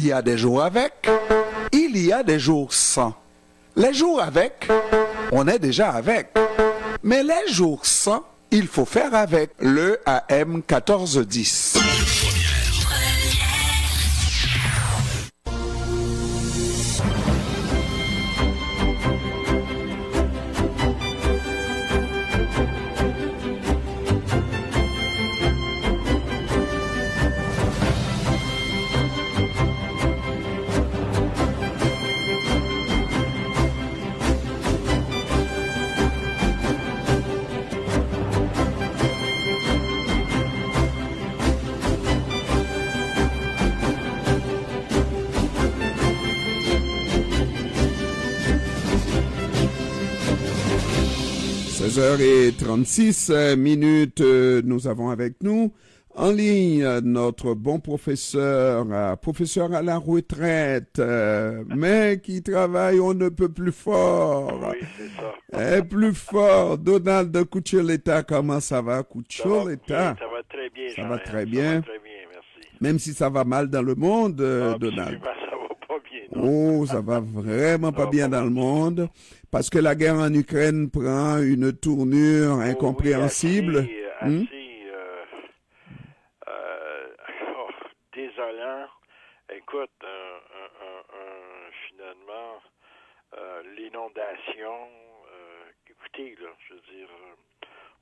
Il y a des jours avec, il y a des jours sans. Les jours avec, on est déjà avec. Mais les jours sans, il faut faire avec le AM 1410. 16h36, nous avons avec nous en ligne notre bon professeur à la retraite, mais qui travaille on ne peut plus fort. Oui, c'est ça. Plus fort. Donald Cuccioletta, comment ça va, Cuccioletta? Ça va très bien, Ça va Jean-Yves. très bien. Ça va très bien, merci. Même si ça va mal dans le monde, Donald. Absolument, ça va pas bien. Non? Oh, ça va vraiment pas bien dans le monde, parce que la guerre en Ukraine prend une tournure incompréhensible. Oui, assez désolant. Écoute, finalement, l'inondation, écoutez, là, je veux dire,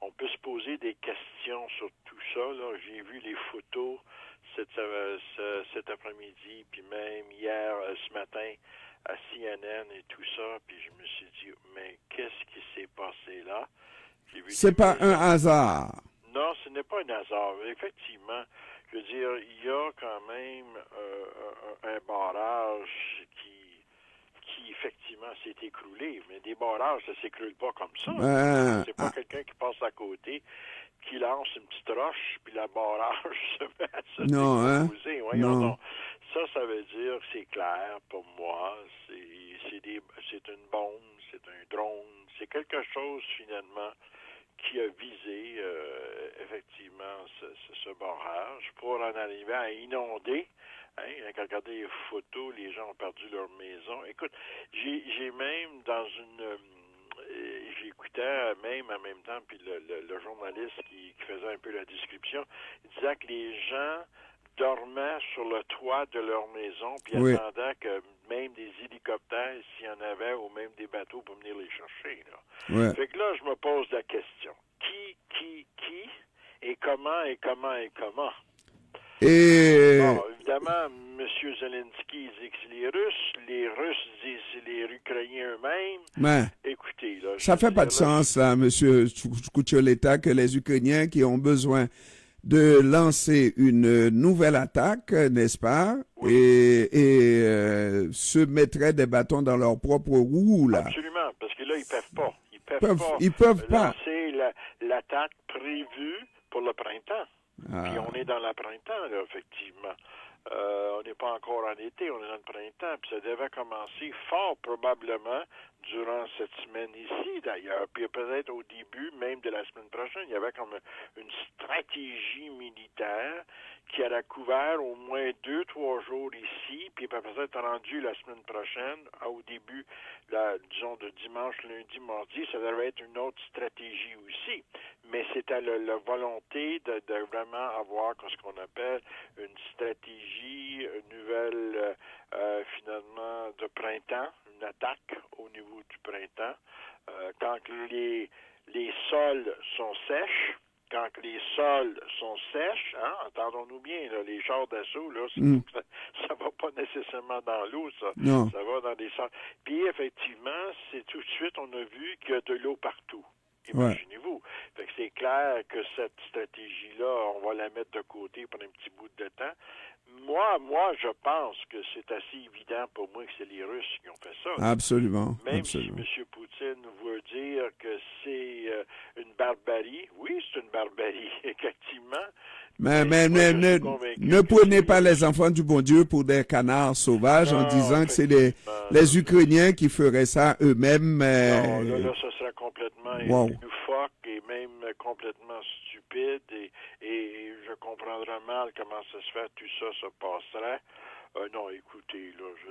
on peut se poser des questions sur tout ça. Là. J'ai vu les photos cet après-midi, puis même hier, ce matin, à CNN et tout ça, puis je me suis dit, mais qu'est-ce qui s'est passé là? C'est pas un hasard. Non, ce n'est pas un hasard. Effectivement, je veux dire, il y a quand même un barrage qui effectivement s'est écroulé, mais des barrages, ça s'écroule pas comme ça. C'est pas quelqu'un qui passe à côté, qui lance une petite roche, puis la barrage se met à se décomposer. Voyons donc. Ça veut dire, c'est clair pour moi, c'est une bombe, c'est un drone, c'est quelque chose finalement qui a visé effectivement ce barrage pour en arriver à inonder. Regardez les photos, les gens ont perdu leur maison. Écoute, j'ai même dans j'écoutais même en même temps, puis le journaliste qui faisait un peu la description, il disait que les gens dormaient sur le toit de leur maison, puis attendaient que même des hélicoptères, s'il y en avait, ou même des bateaux pour venir les chercher. Là. Fait que là, je me pose la question. Qui, et comment? Bon, évidemment, M. Zelensky dit que c'est les Russes disent que c'est les Ukrainiens eux-mêmes. Mais écoutez, là... Ça fait pas de sens, là, M. Cuccioletta, que les Ukrainiens qui ont besoin de lancer une nouvelle attaque, n'est-ce pas, et se mettraient des bâtons dans leur propre roue, là. Absolument, parce que là, ils peuvent pas. Ils peuvent pas lancer l'attaque prévue pour le printemps. Puis on est dans le printemps, là, effectivement. On n'est pas encore en été, on est dans le printemps. Puis ça devait commencer fort probablement durant cette semaine ici, d'ailleurs. Puis peut-être au début même de la semaine prochaine, il y avait comme une stratégie militaire qui aurait couvert au moins 2-3 jours ici, puis peut-être rendu la semaine prochaine, au début, disons, de dimanche, lundi, mardi, ça devrait être une autre stratégie aussi. Mais c'était la volonté de vraiment avoir ce qu'on appelle une stratégie, une nouvelle, finalement, de printemps, une attaque au niveau du printemps. Quand les sols sont sèches, entendons-nous bien, là, les chars d'assaut, là, ça va pas nécessairement dans l'eau, ça. Non. Ça va dans des sols. Puis, effectivement, c'est tout de suite, on a vu qu'il y a de l'eau partout. Imaginez-vous. Fait que c'est clair que cette stratégie-là, on va la mettre de côté pour un petit bout de temps. Moi, je pense que c'est assez évident pour moi que c'est les Russes qui ont fait ça. Absolument. Même si M. Poutine veut dire que c'est une barbarie. Oui, c'est une barbarie, effectivement. Mais ne prenez pas les enfants du bon Dieu pour des canards sauvages en disant que c'est les Ukrainiens qui feraient ça eux-mêmes. Non, là, ce serait complètement loufoque et même complètement stupide et je comprendrais mal comment ça se fait, tout ça se passerait. Non, écoutez, là, je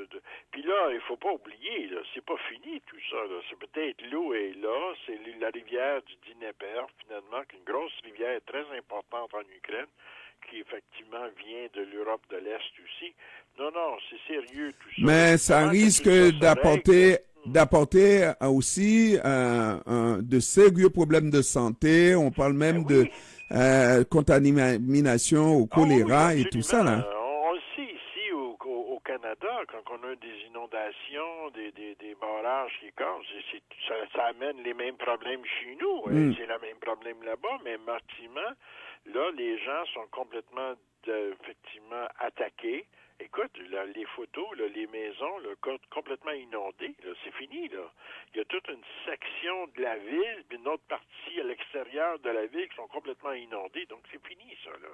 veux dire... Puis là, il faut pas oublier, là, c'est pas fini tout ça, là. C'est peut-être l'eau est là, c'est la rivière du Dnieper, finalement, qui est une grosse rivière très importante en Ukraine, qui effectivement vient de l'Europe de l'Est aussi. Non, c'est sérieux tout ça. Mais ça risque d'apporter aussi de sérieux problèmes de santé. On parle même de contamination au choléra et tout ça, là. On le sait ici au Canada, quand on a des inondations, des barrages qui cassent, ça amène les mêmes problèmes chez nous. C'est le même problème là-bas, mais effectivement, là, les gens sont complètement, effectivement, attaqués. Écoute, là, les photos, là, les maisons, là, complètement inondées, là, c'est fini, là. Il y a toute une section de la ville, puis une autre partie à l'extérieur de la ville qui sont complètement inondées. Donc, c'est fini, ça, là.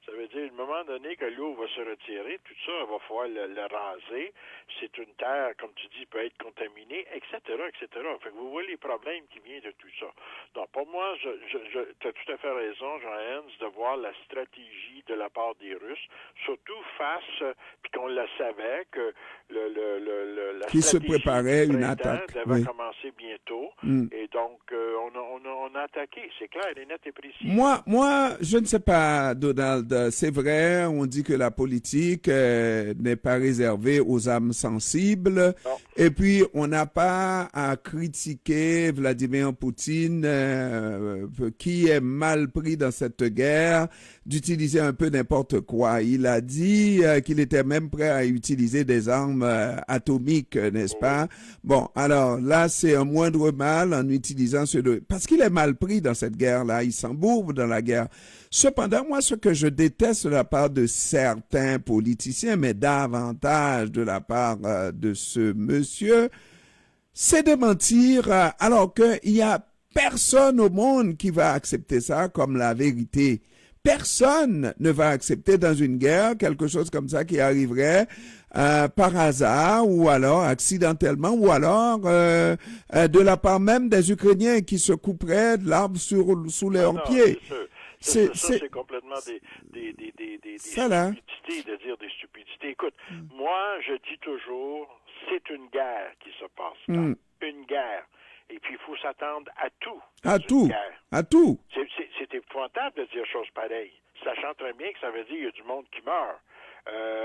Ça veut dire, à un moment donné, que l'eau va se retirer, tout ça, il va falloir le raser. C'est une terre, comme tu dis, peut être contaminée, etc., etc. Fait que vous voyez les problèmes qui viennent de tout ça. Donc, pour moi, tu as tout à fait raison, Jean-Hens, de voir la stratégie de la part des Russes, surtout face... puis qu'on le savait que la qui se préparait une attaque devait commencer bientôt et donc on a attaqué, c'est clair et net et précis. Moi je ne sais pas, Donald, c'est vrai, on dit que la politique n'est pas réservée aux âmes sensibles. Non. Et puis on n'a pas à critiquer Vladimir Poutine qui est mal pris dans cette guerre d'utiliser un peu n'importe quoi. Il a dit qu'il était même prêt à utiliser des armes atomiques, n'est-ce pas? Bon, alors là, c'est un moindre mal en utilisant parce qu'il est mal pris dans cette guerre-là, il s'embourbe dans la guerre. Cependant, moi, ce que je déteste de la part de certains politiciens, mais davantage de la part de ce monsieur, c'est de mentir alors qu'il y a personne au monde qui va accepter ça comme la vérité. Personne ne va accepter dans une guerre quelque chose comme ça qui arriverait par hasard ou alors accidentellement ou alors de la part même des Ukrainiens qui se couperaient de l'arbre sous leurs pieds. C'est complètement des stupidités, de dire des stupidités. Écoute, moi, je dis toujours, c'est une guerre qui se passe là. Une guerre. Et puis, il faut s'attendre à tout. À tout. C'est épouvantable de dire chose pareille, sachant très bien que ça veut dire qu'il y a du monde qui meurt.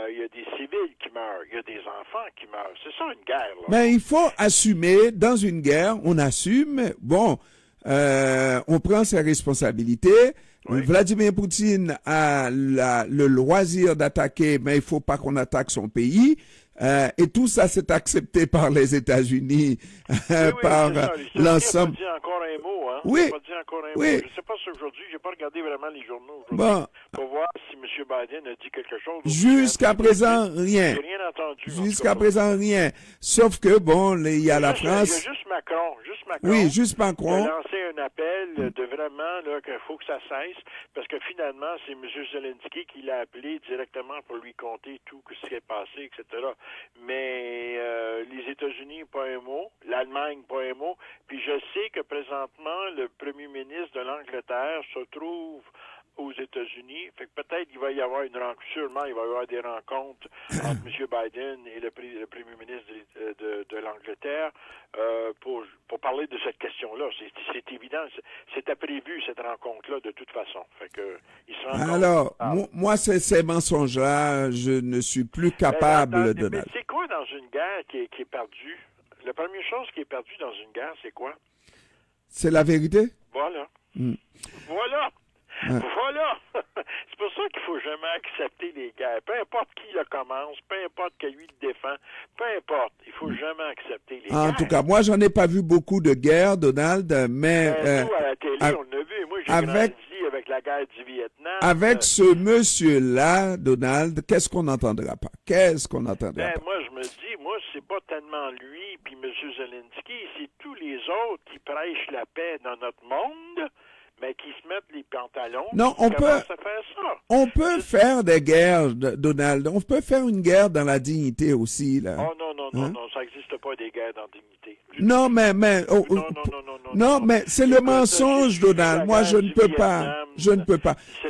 Il y a des civils qui meurent. Il y a des enfants qui meurent. C'est ça, une guerre. Là. Mais il faut assumer, dans une guerre, on assume, on prend ses responsabilités. Oui. Vladimir Poutine a le loisir d'attaquer, mais il faut pas qu'on attaque son pays. Et tout ça, c'est accepté par les États-Unis, par l'ensemble. Je pas dit encore un mot, hein? Oui. Pas dit encore un oui. mot. Je sais pas si aujourd'hui, j'ai pas regardé vraiment les journaux aujourd'hui pour voir si M. Biden a dit quelque chose. Jusqu'à présent, rien. J'ai rien entendu. Jusqu'à présent, rien. Sauf que, il y a la France. Il y a juste Macron. Oui, juste Macron. Il a lancé un appel de vraiment là qu'il faut que ça cesse, parce que finalement, c'est M. Zelensky qui l'a appelé directement pour lui conter tout ce qui est passé, etc. Mais les États-Unis, pas un mot. L'Allemagne, pas un mot. Puis je sais que présentement, le premier ministre de l'Angleterre se trouve aux États-Unis. Fait que peut-être qu'il va y avoir sûrement il va y avoir des rencontres entre M. Biden et le premier ministre de l'Angleterre pour parler de cette question-là. C'est évident. C'était prévu, cette rencontre-là, de toute façon. Fait que, alors, moi, ces mensonges-là, je ne suis plus capable de... Mais c'est quoi dans une guerre qui est perdue? La première chose qui est perdue dans une guerre, c'est quoi? C'est la vérité? Voilà. Voilà! Voilà! C'est pour ça qu'il faut jamais accepter les guerres. Peu importe qui le commence, peu importe qui lui le défend, peu importe, il faut jamais accepter les guerres. En tout cas, moi, j'en ai pas vu beaucoup de guerres, Donald, mais... nous, à la télé, on l'a vu. Moi, j'ai grandi avec la guerre du Vietnam. Avec ce monsieur-là, Donald, qu'est-ce qu'on n'entendra pas? Moi, je me dis, c'est pas tellement lui puis M. Zelensky, c'est tous les autres qui prêchent la paix dans notre monde, mais qui se mettent les pantalons. Non, on peut faire des guerres, Donald. On peut faire une guerre dans la dignité aussi, là. Oh non, ça n'existe pas des guerres dans la dignité. Non, mais non, mais c'est le mensonge, Donald. Moi, je ne peux pas.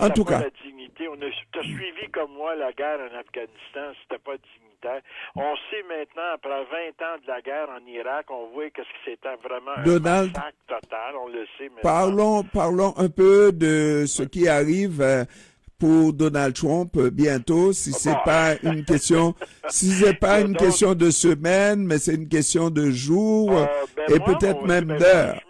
En tout cas. La dignité, on a tu as suivi comme moi la guerre en Afghanistan, c'était pas dignitaire. On sait maintenant, après 20 ans de la guerre en Irak, on voit qu'est-ce que c'était vraiment un massacre total, on le sait maintenant. Parlons un peu de ce qui arrive pour Donald Trump bientôt, si c'est pas une question, de semaine, mais c'est une question de jours et peut-être même d'heures.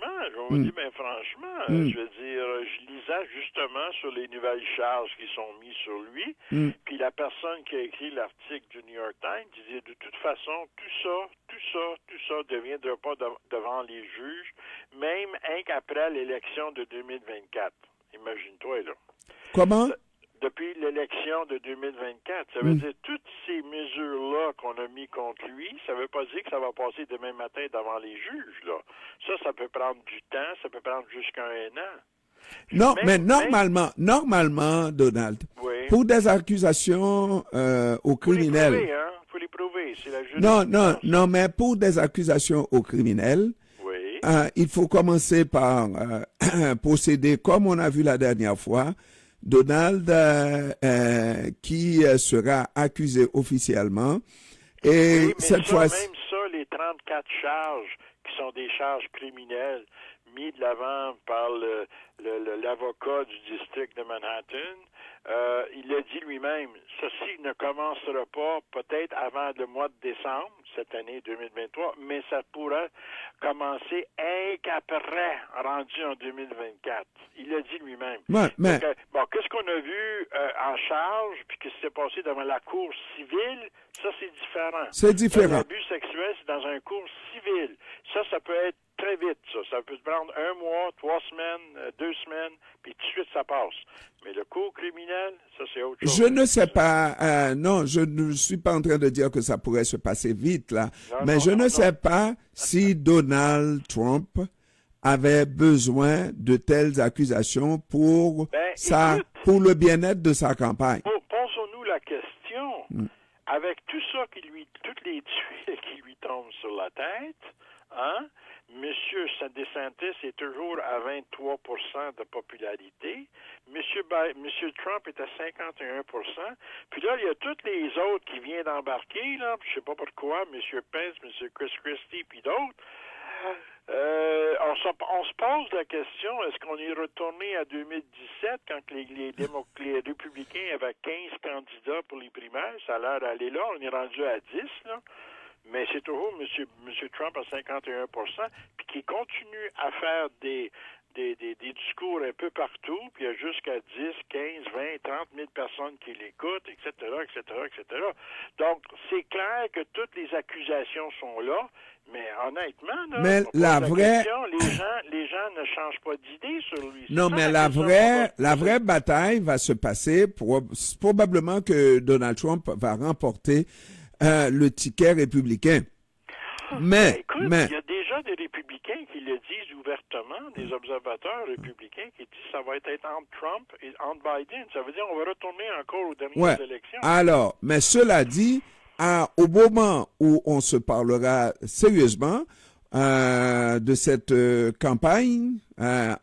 Je vous dis, bien franchement, je veux dire, je lisais justement sur les nouvelles charges qui sont mises sur lui, puis la personne qui a écrit l'article du New York Times disait de toute façon, tout ça ne deviendra pas devant les juges, même qu'après l'élection de 2024. Imagine-toi, là. Comment? Depuis l'élection de 2024. Ça veut dire toutes ces mesures-là qu'on a mis contre lui, ça veut pas dire que ça va passer demain matin devant les juges, là. Ça peut prendre du temps, ça peut prendre jusqu'à 1 an. Non, mais normalement, Donald, pour des accusations aux criminels... Faut les prouver, c'est la justice. Non, mais pour des accusations aux criminels, il faut commencer par procéder comme on a vu la dernière fois. Donald, qui sera accusé officiellement. Et cette fois-ci... Même ça, les 34 charges qui sont des charges criminelles mis de l'avant par l'avocat du district de Manhattan, il a dit lui-même, ceci ne commencera pas peut-être avant le mois de décembre, cette année 2023, mais ça pourra commencer qu'après, rendu en 2024. Il l'a dit lui-même. Ouais, mais... Donc, qu'est-ce qu'on a vu en charge, puis qu'est-ce qui s'est passé devant la cour civile, ça, c'est différent. C'est différent. L'abus sexuel, c'est dans un cours civil. Ça peut être très vite, ça. Ça peut prendre 1 mois, 3 semaines, 2 semaines, puis tout de suite, ça passe. Mais le cours criminel, ça, c'est autre chose. Je ne sais pas, non, je ne suis pas en train de dire que ça pourrait se passer vite, là. Mais je ne sais pas si Donald Trump avait besoin de telles accusations pour pour le bien-être de sa campagne. Posons-nous la question, avec tout ça toutes les tuiles qui lui tombent sur la tête, hein? Monsieur DeSantis est toujours à 23% de popularité. Monsieur Trump est à 51%. Puis là, il y a tous les autres qui viennent d'embarquer, là. Je sais pas pourquoi. Monsieur Pence, Monsieur Chris Christie, puis d'autres. On se pose la question, est-ce qu'on est retourné à 2017 quand les républicains avaient 15 candidats pour les primaires? Ça a l'air d'aller là. On est rendu à 10, là. Mais c'est toujours M. Trump à 51%, puis qui continue à faire des discours un peu partout, puis il y a jusqu'à 10, 15, 20, 30 000 personnes qui l'écoutent, etc., etc., etc. Donc, c'est clair que toutes les accusations sont là, mais honnêtement, là, mais les gens ne changent pas d'idée sur lui. Non, mais la vraie bataille va se passer, probablement que Donald Trump va remporter le ticket républicain. Mais il y a déjà des républicains qui le disent ouvertement, des observateurs républicains qui disent que ça va être entre Trump et entre Biden. Ça veut dire qu'on va retourner encore aux dernières élections. Alors, mais cela dit, au moment où on se parlera sérieusement de cette campagne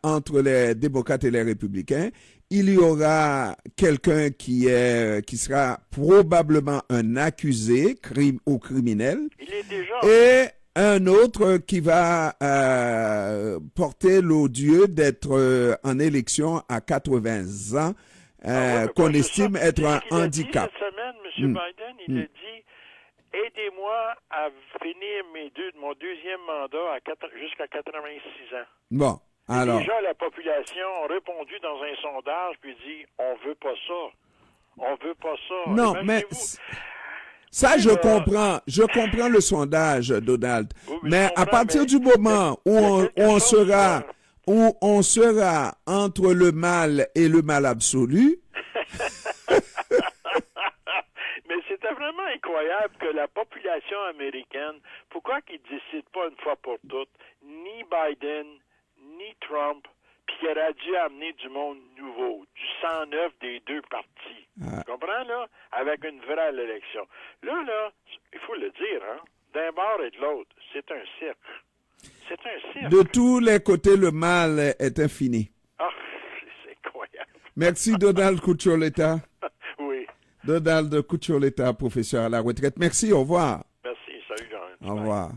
entre les démocrates et les républicains, il y aura quelqu'un qui sera probablement un accusé ou criminel. Il est déjà. Et un autre qui va porter l'odieux d'être en élection à 80 ans, qu'on estime être un handicap. Cette semaine, M. Biden, il a dit « Aidez-moi à finir mon deuxième mandat jusqu'à 86 ans. » Bon. Alors, déjà, la population a répondu dans un sondage puis dit « On veut pas ça. On veut pas ça. » Non, mais ça, je comprends le sondage, Donald. Oui, mais à partir du moment où on sera entre le mal et le mal absolu. Mais c'était vraiment incroyable que la population américaine, pourquoi qu'ils ne décident pas une fois pour toutes, ni Biden, ni Trump, puis qu'il aurait dû amener du monde nouveau, du sang neuf des deux partis. Tu comprends, là? Avec une vraie élection. Là, il faut le dire, hein? D'un bord et de l'autre, c'est un cirque. C'est un cirque. De tous les côtés, le mal est infini. Ah, c'est incroyable. Merci, Donald Cuccioletta. Donald Couture-Letta, professeur à la retraite. Merci, au revoir. Merci, salut Jean. Au revoir.